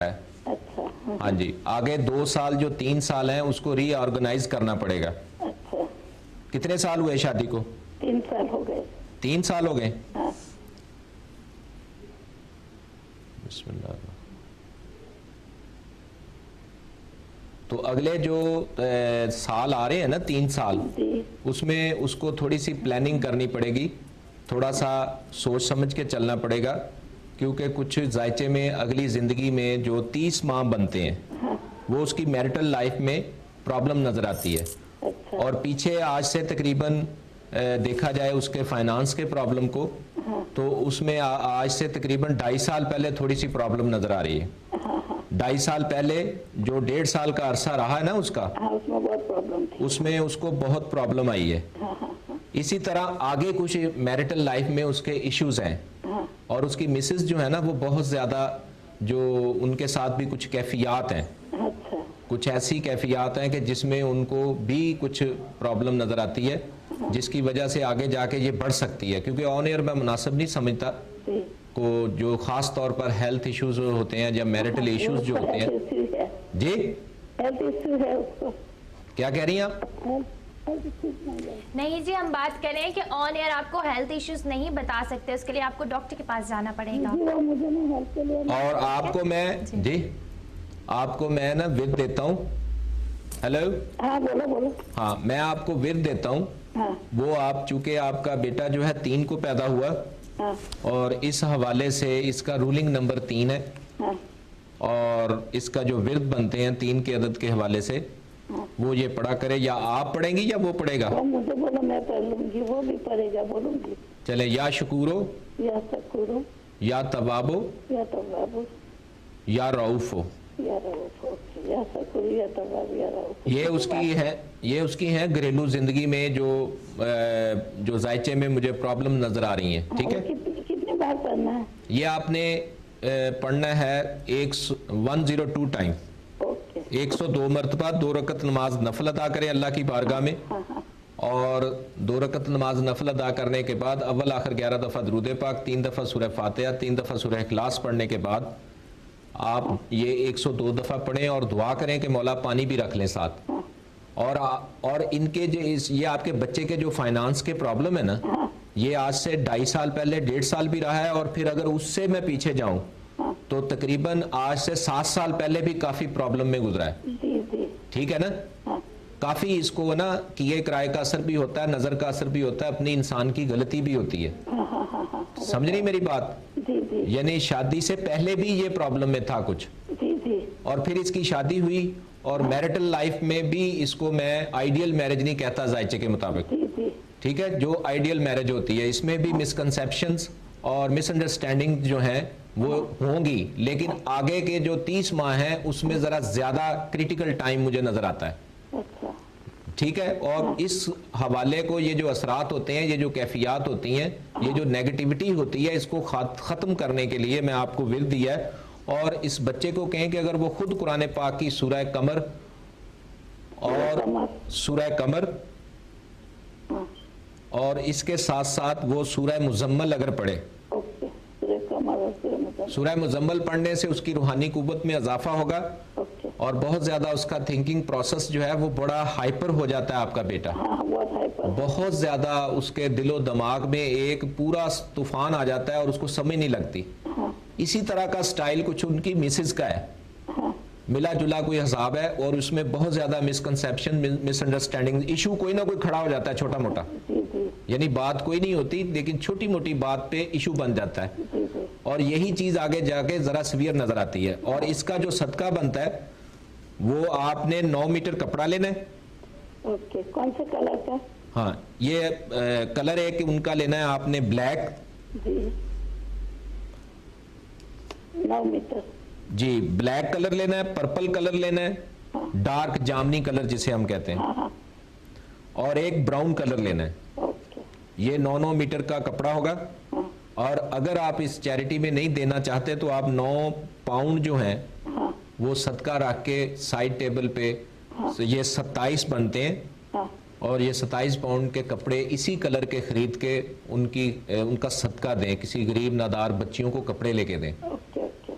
ہے. اچھا. ہاں جی, آگے 2 سال جو 3 سال ہیں اس کو ری آرگنائز کرنا پڑے گا. اچھا. کتنے سال ہوئے شادی کو؟ 3 سال ہو گئے. 3 سال ہو گئے. ہاں. بسم اللہ. تو اگلے جو سال آ رہے ہیں نا 3 سال, اس میں اس کو تھوڑی سی پلاننگ کرنی پڑے گی, تھوڑا سا سوچ سمجھ کے چلنا پڑے گا, کیونکہ کچھ ذائچے میں اگلی زندگی میں جو 30 ماہ بنتے ہیں وہ اس کی میرٹل لائف میں پرابلم نظر آتی ہے. اور پیچھے آج سے تقریباً دیکھا جائے اس کے فائنانس کے پرابلم کو, تو اس میں آج سے تقریباً 2.5 سال پہلے تھوڑی سی پرابلم نظر آ رہی ہے. 2.5 سال پہلے جو 1.5 سال کا عرصہ رہا ہے نا اس کا, اس میں اس کو بہت پرابلم آئی ہے. اسی طرح آگے کچھ میرٹل لائف میں اس کے ایشوز ہیں, اور اس کی مسز جو ہے نا وہ بہت زیادہ, جو ان کے ساتھ بھی کچھ کیفیات ہیں, کچھ ایسی کیفیات ہیں کہ جس میں ان کو بھی کچھ پرابلم نظر آتی ہے, جس کی وجہ سے آگے جا کے یہ بڑھ سکتی ہے. کیونکہ آن ایئر میں مناسب نہیں سمجھتا کو جو خاص طور پر ہیلتھ ایشوز ہوتے ہیں یا میرٹل ایشوز جو ہوتے ہیں. جی کیا کہہ رہی ہیں آپ؟ نہیں جی, ہم بات کریں کہ آن ایئر آپ کو ہیلتھ ایشوز نہیں بتا سکتے, اس کے لیے آپ کو ڈاکٹر کے پاس جانا پڑے گا. اور آپ کو میں جی آپ کو میں نا ورد دیتا ہوں. ہیلو, ہاں میں آپ کو ورد دیتا ہوں. وہ آپ چونکہ آپ کا بیٹا جو ہے 3 کو پیدا ہوا, اور اس حوالے سے اس کا رولنگ نمبر 3 ہے, اور اس کا جو ورد بنتے ہیں 3 کے عدد کے حوالے سے, وہ یہ پڑھا کرے. یا آپ پڑھیں گی یا وہ پڑھے گا؟ مجھے بولو میں پڑھ لوں گی, وہ بھی پڑھے گا, بولوں گی. چلے, یا شکورو, یا شکورو, یا توابو, یا توابو, یا رؤوفو. یا رؤوفو, یا شکورو, یا توابو, یا رؤوفو. یہ اس کی ہیں گھریلو زندگی میں جو ذائچے میں مجھے پرابلم نظر آ رہی ہیں. ٹھیک ہے, کتنی بار پڑھنا ہے یہ آپ نے پڑھنا ہے 102 ٹائم, 102 مرتبہ 2 رکعت نماز نفل ادا کریں اللہ کی بارگاہ میں, اور 2 رکعت نماز نفل ادا کرنے کے بعد اول آخر 11 دفعہ درود پاک, 3 دفعہ سورہ فاتحہ, 3 دفعہ سورہ اخلاص پڑھنے کے بعد آپ یہ 102 دفعہ پڑھیں, اور دعا کریں کہ مولا پانی بھی رکھ لیں ساتھ. اور ان کے جو یہ آپ کے بچے کے جو فائنانس کے پرابلم ہے نا, یہ آج سے 2.5 سال پہلے 1.5 سال بھی رہا ہے, اور پھر اگر اس سے میں پیچھے جاؤں تو تقریباً آج سے 7 سال پہلے بھی کافی پرابلم میں گزرا ہے. ٹھیک ہے نا, کافی اس کو نا کیے کرائے کا اثر بھی ہوتا ہے, نظر کا اثر بھی ہوتا ہے, اپنی انسان کی غلطی بھی ہوتی ہے. سمجھ نہیں میری بات؟ یعنی شادی سے پہلے بھی یہ پرابلم میں تھا کچھ, اور پھر اس کی شادی ہوئی, اور میرٹل لائف میں بھی اس کو میں آئیڈیل میرج نہیں کہتا ذائچے کے مطابق. ٹھیک ہے, جو آئیڈیل میرج ہوتی ہے اس میں بھی مسکنسیپشنز اور مس انڈرسٹینڈنگ جو ہیں وہ ہوں گی, لیکن آگے کے جو 30 ماہ ہیں اس میں ذرا زیادہ کریٹیکل ٹائم مجھے نظر آتا ہے. ٹھیک ہے, اور اس حوالے کو یہ جو اثرات ہوتے ہیں, یہ جو کیفیات ہوتی ہیں, یہ جو نیگیٹیوٹی ہوتی ہے, اس کو ختم کرنے کے لیے میں آپ کو ورد دیا ہے. اور اس بچے کو کہیں کہ اگر وہ خود قرآن پاک کی سورہ قمر اور سورہ قمر اور اس کے ساتھ ساتھ وہ سورہ مزمل اگر پڑھے, سورہ مزمل پڑھنے سے اس کی روحانی قوت میں اضافہ ہوگا, اور بہت زیادہ اس کا تھنکنگ پروسیس جو ہے وہ بڑا ہائپر ہو جاتا ہے آپ کا بیٹا, بہت زیادہ اس کے دل و دماغ میں ایک پورا طوفان آ جاتا ہے اور اس کو سمجھ نہیں لگتی. اسی طرح کا سٹائل کچھ ان کی مسز کا ہے, ملا جلا کوئی حساب ہے, اور اس میں بہت زیادہ مسکنسیپشن, مس انڈرسٹینڈنگ, ایشو کوئی نہ کوئی کھڑا ہو جاتا ہے چھوٹا موٹا, یعنی بات کوئی نہیں ہوتی لیکن چھوٹی موٹی بات پہ ایشو بن جاتا ہے, اور یہی چیز آگے جا کے ذرا سیویئر نظر آتی ہے. اور اس کا جو صدقہ بنتا ہے وہ آپ نے 9 میٹر کپڑا لینا ہے. کون سے کلر کا؟ ہاں, یہ کلر ہے کہ ان کا لینا ہے آپ نے بلیک. 9 میٹر جی, بلیک کلر لینا ہے, پرپل کلر لینا ہے, ڈارک جامنی کلر جسے ہم کہتے ہیں, اور ایک براؤن کلر لینا ہے. یہ 9 میٹر کا کپڑا ہوگا. اور اگر آپ اس چیریٹی میں نہیں دینا چاہتے تو آپ 9 پاؤنڈ جو ہیں وہ صدقہ رکھ کے سائڈ ٹیبل پہ, یہ 27 بنتے ہیں, اور یہ 27 پاؤنڈ کے کپڑے اسی کلر کے خرید کے ان کا صدقہ دیں, کسی غریب نادار بچیوں کو کپڑے لے کے دیں.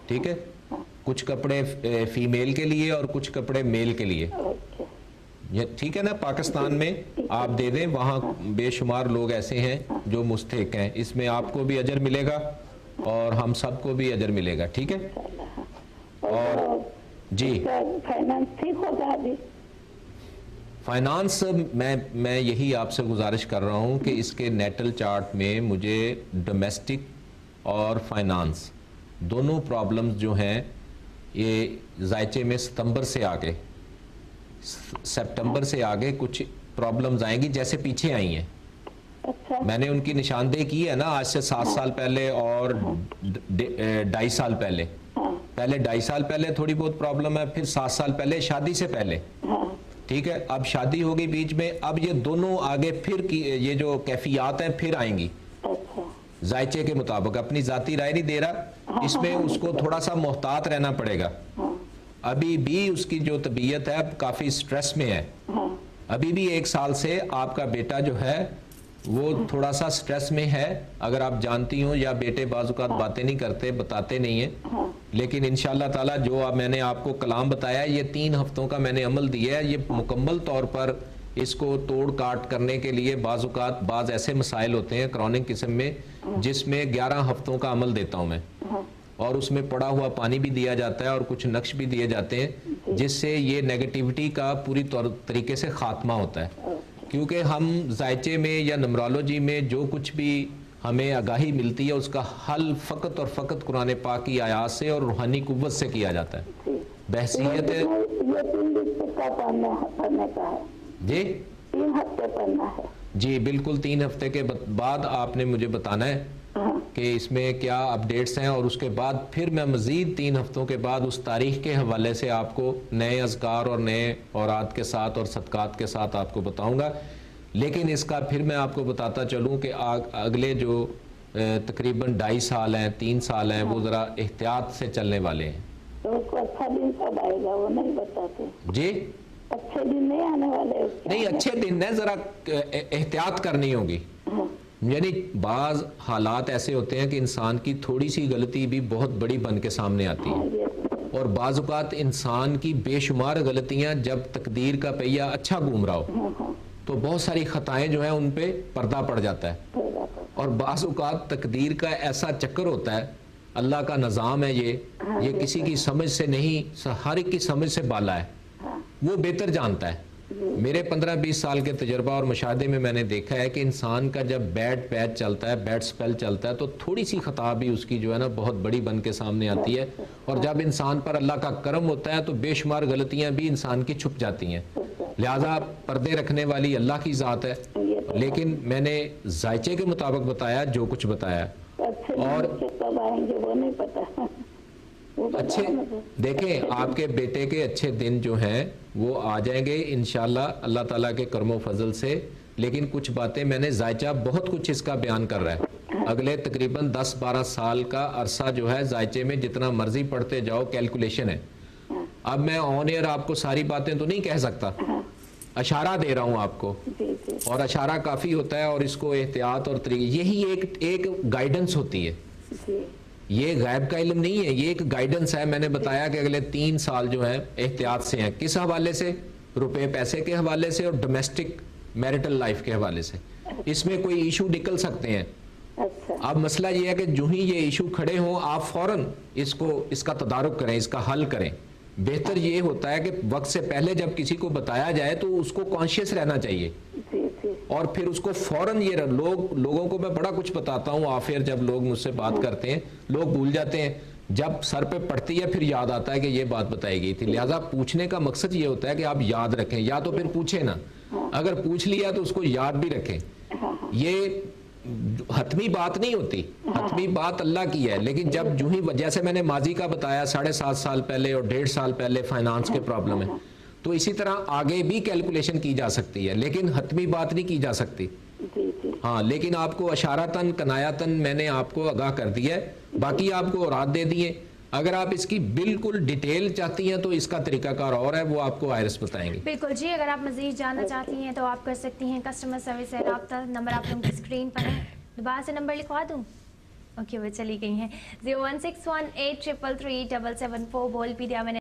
ٹھیک ہے, कुछ कपड़े फीमेल के लिए और कुछ कपड़े मेल के लिए। ओके, ये ठीक है ना, पाकिस्तान में आप दे दें, वहाँ बेशुमार लोग ऐसे हैं जो मुस्तहिक हैं, इसमें आपको भी अजर मिलेगा और हम सबको भी अजर मिलेगा, ठीक है। और जी फाइनेंस ठीक होगा अभी? फाइनेंस मैं यही आपसे गुजारिश कर रहा हूँ कि इसके नेटल चार्ट में मुझे डोमेस्टिक और फाइनेंस दोनों प्रॉब्लम्स जो हैं ये जायचे में सितंबर से आगे कुछ प्रॉब्लम्स आएंगी जैसे पीछे आई हैं। अच्छा, मैंने उनकी निशानदेही की है ना, आज से 7 साल पहले और 2.5 साल पहले। पहले 2.5 साल पहले थोड़ी बहुत प्रॉब्लम है, फिर 7 साल पहले शादी से पहले, ठीक है। अब शादी होगी बीच में, अब ये दोनों आगे फिर की ये जो कैफियत हैं फिर आएंगी अच्छा, जायचे के मुताबिक। अपनी जाती राय नहीं दे रहा, इसमें उसको थोड़ा सा मोहतात रहना पड़ेगा। अभी भी उसकी जो तबीयत है काफी स्ट्रेस में है, अभी भी 1 साल से आपका बेटा जो है वो थोड़ा सा स्ट्रेस में है। अगर आप जानती हो, या बेटे बाज़-औक़ात बातें नहीं करते, बताते नहीं है, लेकिन इंशाअल्लाह ताला जो अब मैंने आपको कलाम बताया, ये 3 हफ्तों का मैंने अमल दिया है, ये मुकम्मल तौर पर इसको तोड़ काट करने के लिए बाज़-औक़ात बाज़ ऐसे मसाइल होते हैं क्रॉनिक किस्म में जिसमें 11 हफ्तों का अमल देता हूँ मैं, और उसमें पड़ा हुआ पानी भी दिया जाता है और कुछ नक्श भी दिए जाते हैं जिससे ये नेगेटिविटी का पूरी तरीके से खात्मा होता है। क्योंकि हम जायचे में या नमरोलॉजी में जो कुछ भी हमें आगाही मिलती है उसका हल फ़कत और फ़कत कुरान पाक की आयात से और रूहानी कुव्वत से किया जाता है। बहसीयत ये 3 दिन का पढ़ने का है जी, 3 हफ्ते पढ़ना है जी बिल्कुल। 3 हफ्ते के बाद आपने मुझे बताना है कि इसमें क्या अपडेट्स हैं, और उसके बाद फिर मैं मज़ीद 3 हफ्तों के बाद उस तारीख के हवाले से आपको नए अज़कार और नए औरात के साथ और सदकात के साथ आपको बताऊंगा। लेकिन इसका फिर मैं आपको बताता चलूं कि अगले जो तकरीबन 2.5 साल हैं, 3 साल हैं, वो ज़रा एहतियात से चलने वाले हैं। तो उसको अच्छा दिन कब आएगा वो नहीं बताते जी, अच्छे दिन नहीं आने वाले उसके? नहीं, अच्छे दिन है, ज़रा एहतियात करनी होगी। यानी बाज़ हालात ऐसे होते हैं कि इंसान की थोड़ी सी गलती भी बहुत बड़ी बन के सामने आती है, और बाज़ औक़ात इंसान की बेशुमार गलतियां जब तकदीर का पहिया अच्छा घूम रहा हो तो बहुत सारी खताएं जो हैं उन पे पर्दा पड़ जाता है। और बाज़ औक़ात तकदीर का ऐसा चक्कर होता है, अल्लाह का निज़ाम है ये किसी की समझ से नहीं, हर एक की समझ से बाला है, वो बेहतर जानता है। मेरे 15-20 साल के तजर्बा और मुशाहदे में मैंने देखा है कि इंसान का जब बैड पैच चलता है, बैड स्पेल चलता है, तो थोड़ी सी खता भी उसकी जो है ना बहुत बड़ी बन के सामने आती है। और जब इंसान पर अल्लाह का करम होता है तो बेशुमार गलतियां भी इंसान की छुप जाती हैं। लिहाजा पर्दे रखने वाली अल्लाह की ज़ात है, लेकिन मैंने जायचे के मुताबिक बताया जो कुछ बताया। और कब आएंगे वो नहीं पता। अच्छे देखें, आपके बेटे के अच्छे दिन जो हैं वो आ जाएंगे इंशाल्लाह अल्लाह ताला के करमो फजल से। लेकिन कुछ बातें मैंने जायचा बहुत कुछ इसका बयान कर रहा है। अगले तकरीबन 10-12 साल का अरसा जो है जायचे में जितना मर्जी पढ़ते जाओ, कैलकुलेशन है। अब मैं ऑन एयर आपको सारी बातें तो नहीं कह सकता, अशारा दे रहा हूँ आपको, और अशारा काफ़ी होता है, और इसको एहतियात और तरीके, यही एक गाइडेंस होती है। ये गैब का इल्म नहीं है, ये एक गाइडेंस है। मैंने बताया कि अगले 3 साल जो है एहतियात से हैं। किस हवाले से? रुपए पैसे के हवाले से और डोमेस्टिक मैरिटल लाइफ के हवाले से। इसमें कोई इशू निकल सकते हैं। अब मसला ये है कि जो ही ये इशू खड़े हों आप फौरन इसका तदारुक करें, इसका हल करें। बेहतर ये होता है कि वक्त से पहले जब किसी को बताया जाए तो उसको कॉन्शियस रहना चाहिए, और फिर उसको फौरन ये लोगों को मैं बड़ा कुछ बताता हूँ आफिर, जब लोग मुझसे बात करते हैं लोग भूल जाते हैं, जब सर पे पड़ती है फिर याद आता है कि ये बात बताई गई थी। लिहाजा पूछने का मकसद ये होता है कि आप याद रखें, या तो फिर पूछे ना, अगर पूछ लिया तो उसको याद भी रखें। ये हतमी बात नहीं होती, हतमी बात अल्लाह की है। लेकिन जब जो ही, जैसे मैंने माजी का बताया 7.5 साल पहले और 1.5 साल पहले फाइनेंस के प्रॉब्लम है, तो इसी तरह आगे भी कैलकुलेशन की जा सकती है, लेकिन हतमी बात नहीं की जा सकती। हाँ, लेकिन आपको अशारतन कनायतन मैंने आपको आगाह कर दिया है, बाकी आपको औरात दे दिए। अगर आप इसकी बिल्कुल डिटेल चाहती हैं तो इसका तरीकाकार और है, वो आपको आयरस बताएंगे। बिल्कुल जी, अगर आप मजीद जानना चाहती हैं तो आप कर सकती हैं कस्टमर सर्विस से रब्ता। नंबर आप लोगों की स्क्रीन पर है, दोबारा से नंबर लिखवा दूँ? اوکے وہ چلی گئی ہیں. 01618333774 بول بھی دیا میں نے.